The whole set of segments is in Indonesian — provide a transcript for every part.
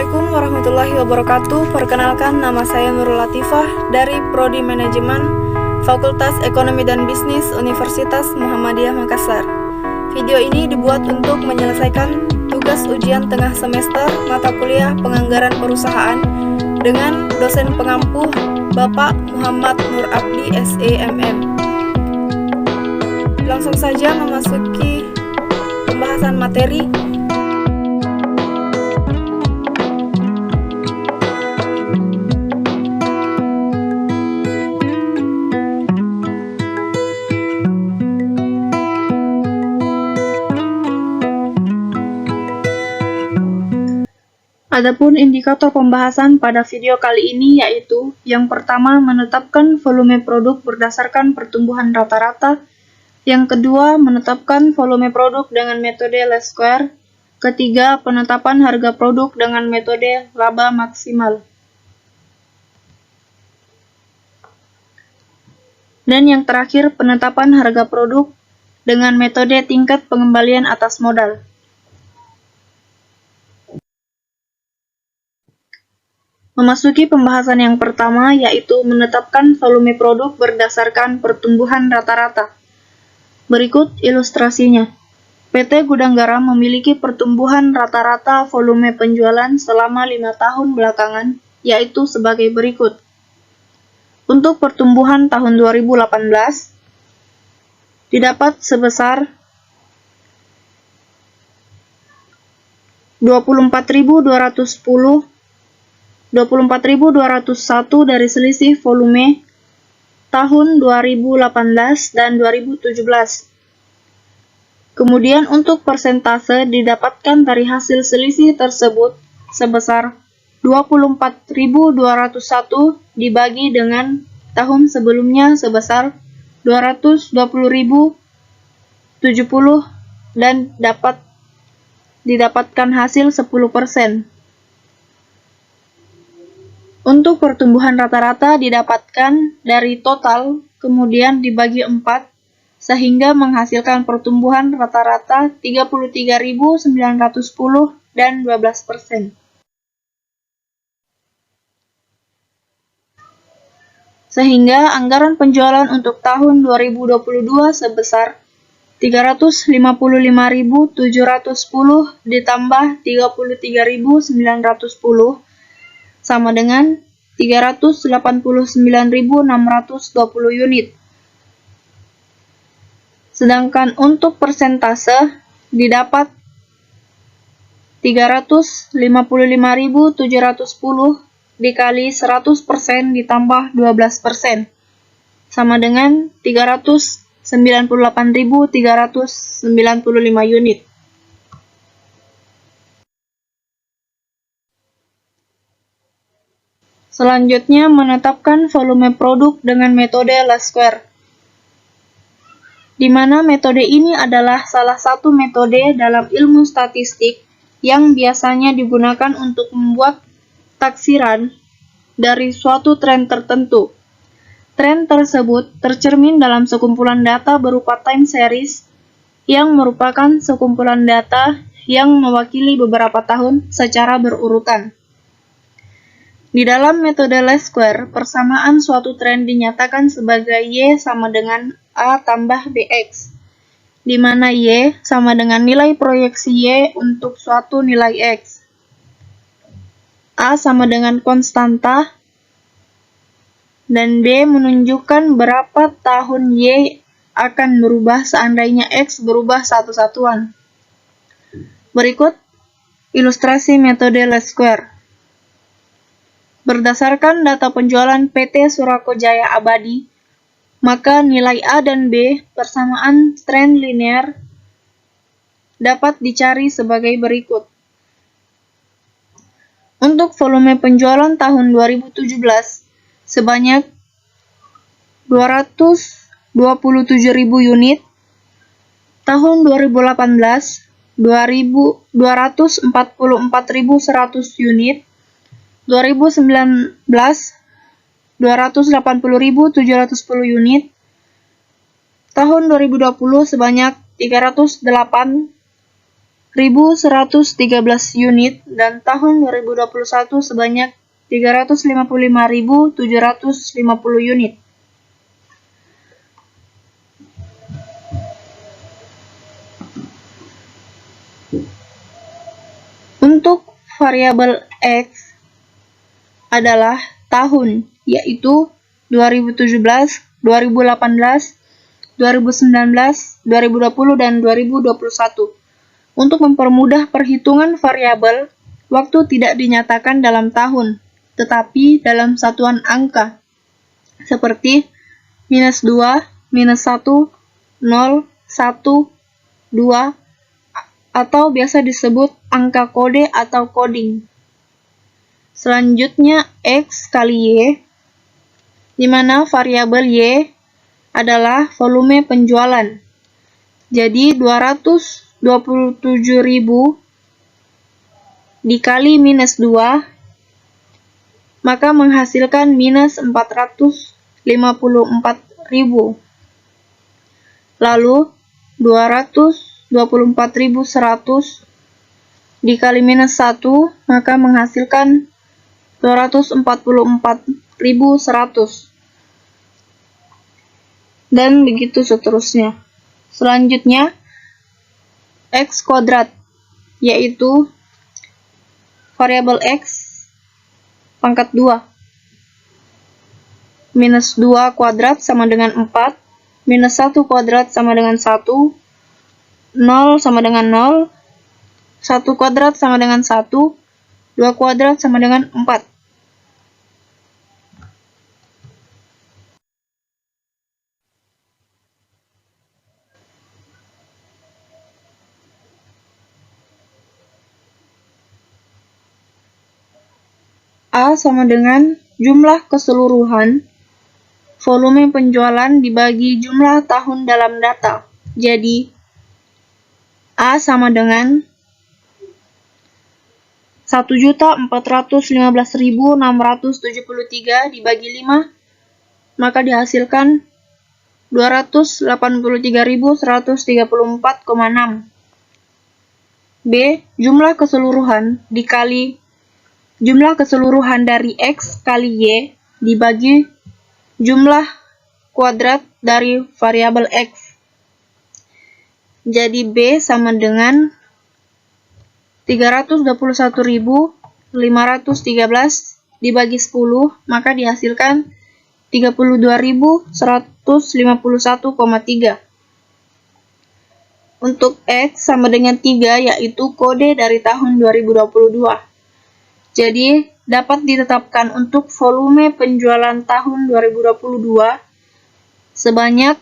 Assalamualaikum warahmatullahi wabarakatuh. Perkenalkan, nama saya Nurul Latifah dari Prodi Manajemen Fakultas Ekonomi dan Bisnis Universitas Muhammadiyah Makassar. Video ini dibuat untuk menyelesaikan tugas ujian tengah semester mata kuliah Penganggaran Perusahaan dengan dosen pengampu Bapak Muhammad Nur Abdi SEMM. Langsung saja memasuki pembahasan materi. Adapun indikator pembahasan pada video kali ini yaitu yang pertama menetapkan volume produk berdasarkan pertumbuhan rata-rata, yang kedua menetapkan volume produk dengan metode least square, ketiga penetapan harga produk dengan metode laba maksimal, dan yang terakhir penetapan harga produk dengan metode tingkat pengembalian atas modal. Memasuki pembahasan yang pertama yaitu menetapkan volume produk berdasarkan pertumbuhan rata-rata. Berikut ilustrasinya. PT Gudang Garam memiliki pertumbuhan rata-rata volume penjualan selama 5 tahun belakangan, yaitu sebagai berikut. Untuk pertumbuhan tahun 2018, didapat sebesar 24.201 dari selisih volume tahun 2018 dan 2017. Kemudian untuk persentase didapatkan dari hasil selisih tersebut sebesar 24.201 dibagi dengan tahun sebelumnya sebesar 220.070 dan didapatkan hasil 10%. Untuk pertumbuhan rata-rata didapatkan dari total, kemudian dibagi 4, sehingga menghasilkan pertumbuhan rata-rata 33.910 dan 12%. Sehingga anggaran penjualan untuk tahun 2022 sebesar 355.710 ditambah 33.910 sama dengan 389.620 unit. Sedangkan untuk persentase didapat 355.710 dikali 100% ditambah 12% sama dengan 398.395 unit. Selanjutnya, menetapkan volume produk dengan metode least square, di mana metode ini adalah salah satu metode dalam ilmu statistik yang biasanya digunakan untuk membuat taksiran dari suatu tren tertentu. Tren tersebut tercermin dalam sekumpulan data berupa time series yang merupakan sekumpulan data yang mewakili beberapa tahun secara berurutan. Di dalam metode least square, persamaan suatu tren dinyatakan sebagai Y sama dengan A tambah BX, di mana Y sama dengan nilai proyeksi Y untuk suatu nilai X. A sama dengan konstanta, dan B menunjukkan berapa tahun Y akan berubah seandainya X berubah satu satuan. Berikut ilustrasi metode least square. Berdasarkan data penjualan PT Surako Jaya Abadi, maka nilai A dan B persamaan tren linear dapat dicari sebagai berikut. Untuk volume penjualan tahun 2017 sebanyak 227.000 unit, tahun 2018 244.100 unit, 2019 280.710 unit, tahun 2020 sebanyak 308.000 1.113 unit dan tahun 2021 sebanyak 355.750 unit. Untuk variabel X adalah tahun, yaitu 2017, 2018, 2019, 2020, dan 2021. Untuk mempermudah perhitungan variabel, waktu tidak dinyatakan dalam tahun, tetapi dalam satuan angka, seperti -2, -1, 0, 1, 2, atau biasa disebut angka kode atau coding. Selanjutnya X kali Y, di mana variabel Y adalah volume penjualan. Jadi 227.000 dikali -2, maka menghasilkan -454.000. Lalu 224.100 dikali -1, maka menghasilkan 244.100. Dan begitu seterusnya. Selanjutnya, X kuadrat, yaitu variabel X pangkat 2. -2 kuadrat sama dengan 4, -1 kuadrat sama dengan 1, 0 sama dengan 0, 1 kuadrat sama dengan 1, 2 kuadrat sama dengan 4. A sama dengan jumlah keseluruhan volume penjualan dibagi jumlah tahun dalam data. Jadi, A sama dengan 1.415.673 dibagi 5, maka dihasilkan 283.134,6. B. Jumlah keseluruhan dikali jumlah keseluruhan dari X kali Y dibagi jumlah kuadrat dari variabel X. Jadi B sama dengan 321.513 dibagi 10, maka dihasilkan 32.151,3. Untuk X sama dengan 3, yaitu kode dari tahun 2022. Jadi, dapat ditetapkan untuk volume penjualan tahun 2022 sebanyak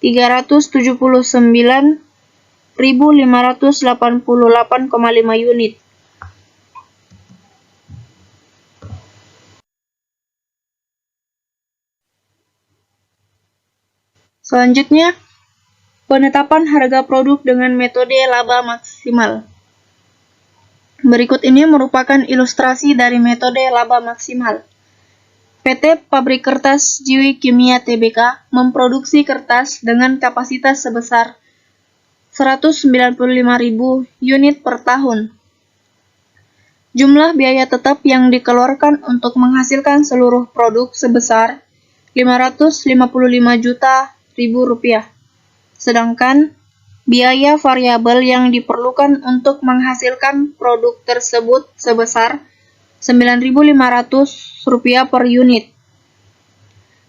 379.588,5 unit. Selanjutnya, penetapan harga produk dengan metode laba maksimal. Berikut ini merupakan ilustrasi dari metode laba maksimal. PT Pabrik Kertas Jiwi Kimia Tbk memproduksi kertas dengan kapasitas sebesar 195.000 unit per tahun. Jumlah biaya tetap yang dikeluarkan untuk menghasilkan seluruh produk sebesar Rp555.000.000. Sedangkan biaya variabel yang diperlukan untuk menghasilkan produk tersebut sebesar Rp9.500 per unit.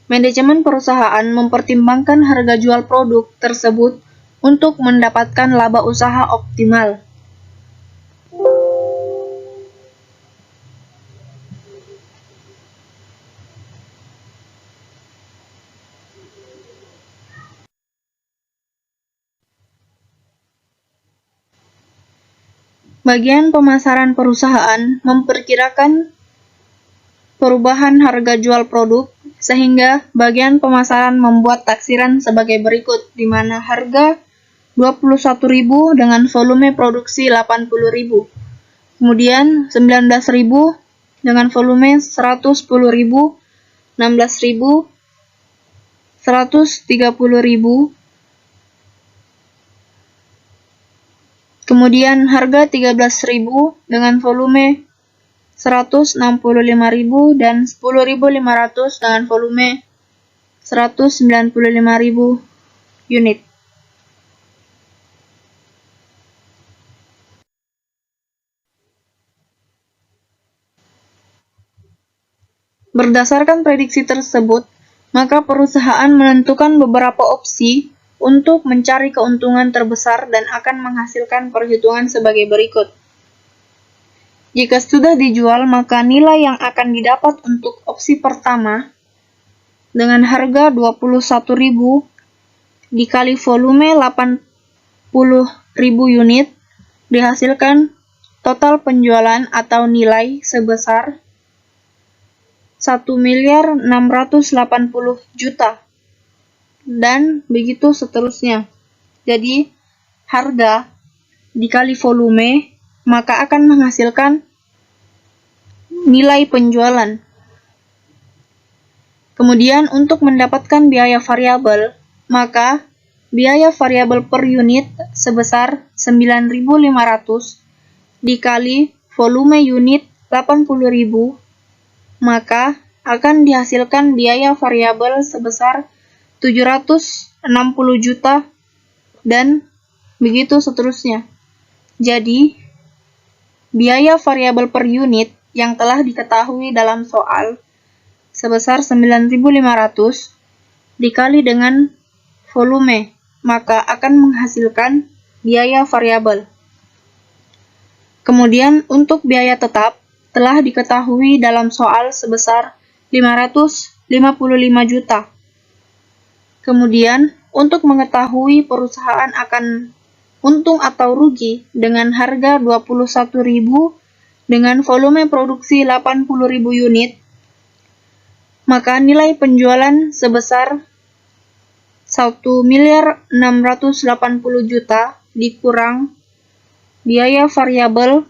Manajemen perusahaan mempertimbangkan harga jual produk tersebut untuk mendapatkan laba usaha optimal. Bagian pemasaran perusahaan memperkirakan perubahan harga jual produk, sehingga bagian pemasaran membuat taksiran sebagai berikut, di mana harga 21.000 dengan volume produksi 80.000. Kemudian 19.000 dengan volume 110.000, 16.000, 130.000, Kemudian harga 13.000 dengan volume 165.000 dan 10.500 dengan volume 195.000 unit. Berdasarkan prediksi tersebut, maka perusahaan menentukan beberapa opsi untuk mencari keuntungan terbesar dan akan menghasilkan perhitungan sebagai berikut. Jika sudah dijual, maka nilai yang akan didapat untuk opsi pertama dengan harga 21.000 dikali volume 80.000 unit dihasilkan total penjualan atau nilai sebesar 1.680.000.000 dan begitu seterusnya. Jadi, harga dikali volume maka akan menghasilkan nilai penjualan. Kemudian untuk mendapatkan biaya variabel, maka biaya variabel per unit sebesar 9.500 dikali volume unit 80.000, maka akan dihasilkan biaya variabel sebesar 760 juta dan begitu seterusnya. Jadi, biaya variabel per unit yang telah diketahui dalam soal sebesar 9.500 dikali dengan volume, maka akan menghasilkan biaya variabel. Kemudian untuk biaya tetap telah diketahui dalam soal sebesar 555 juta. Kemudian untuk mengetahui perusahaan akan untung atau rugi dengan harga 21.000 dengan volume produksi 80.000 unit, maka nilai penjualan sebesar 1.680.000.000 dikurang biaya variabel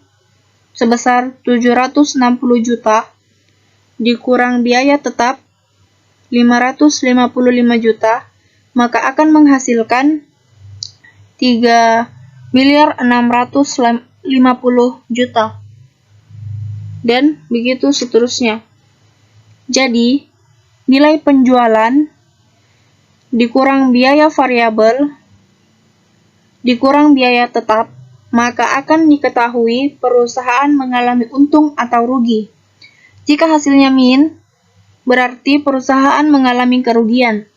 sebesar 760 juta dikurang biaya tetap 555 juta, maka akan menghasilkan 3.650 juta. Dan begitu seterusnya. Jadi, nilai penjualan dikurang biaya variabel dikurang biaya tetap, maka akan diketahui perusahaan mengalami untung atau rugi. Jika hasilnya min, berarti perusahaan mengalami kerugian.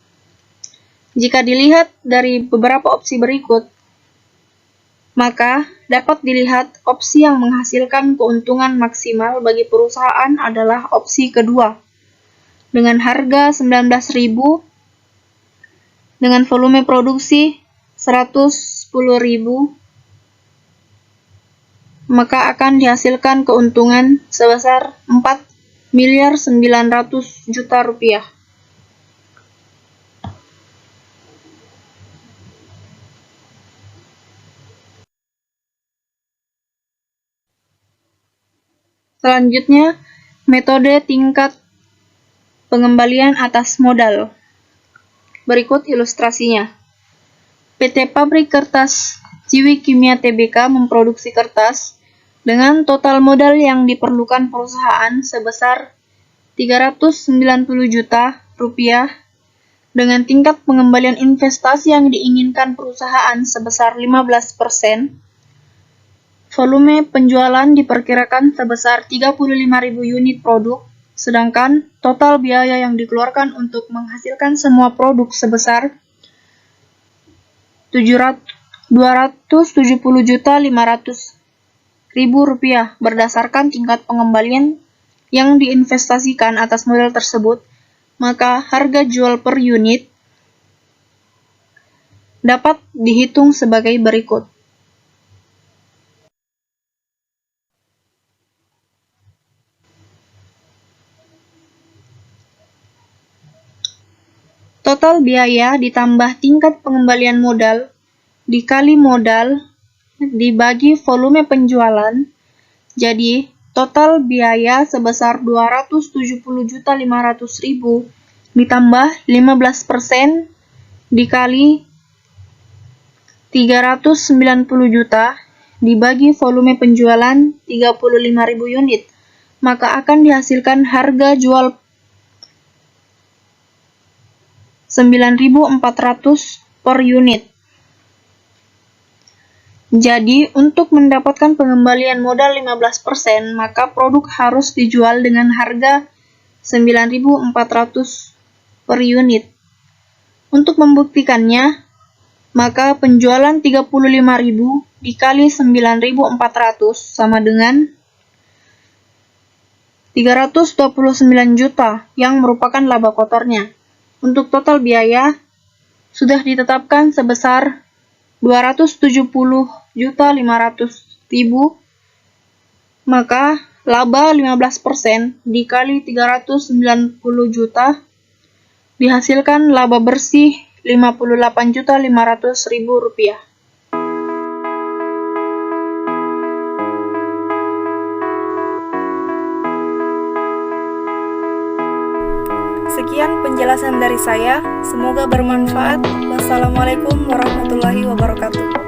Jika dilihat dari beberapa opsi berikut, maka dapat dilihat opsi yang menghasilkan keuntungan maksimal bagi perusahaan adalah opsi kedua. Dengan harga 19.000 dengan volume produksi 110.000, maka akan dihasilkan keuntungan sebesar 4.900.000.000 rupiah. Selanjutnya, metode tingkat pengembalian atas modal. Berikut ilustrasinya. PT Pabrik Kertas Ciwi Kimia Tbk memproduksi kertas dengan total modal yang diperlukan perusahaan sebesar 390 juta rupiah dengan tingkat pengembalian investasi yang diinginkan perusahaan sebesar 15%. Volume penjualan diperkirakan sebesar 35.000 unit produk, sedangkan total biaya yang dikeluarkan untuk menghasilkan semua produk sebesar 270.500.000 rupiah berdasarkan tingkat pengembalian yang diinvestasikan atas modal tersebut, maka harga jual per unit dapat dihitung sebagai berikut. Total biaya ditambah tingkat pengembalian modal dikali modal dibagi volume penjualan, jadi total biaya sebesar 270.500.000 ditambah 15% dikali 390 juta dibagi volume penjualan 35.000 unit, maka akan dihasilkan harga jual 9.400 per unit. Jadi, untuk mendapatkan pengembalian modal 15%, maka produk harus dijual dengan harga 9.400 per unit. Untuk membuktikannya, maka penjualan 35.000 dikali 9.400 sama dengan 329 juta yang merupakan laba kotornya. Untuk total biaya sudah ditetapkan sebesar 270.500.000, maka laba 15% dikali 390 juta dihasilkan laba bersih 58.500.000 rupiah. Sekian penjelasan dari saya, semoga bermanfaat. Wassalamualaikum warahmatullahi wabarakatuh.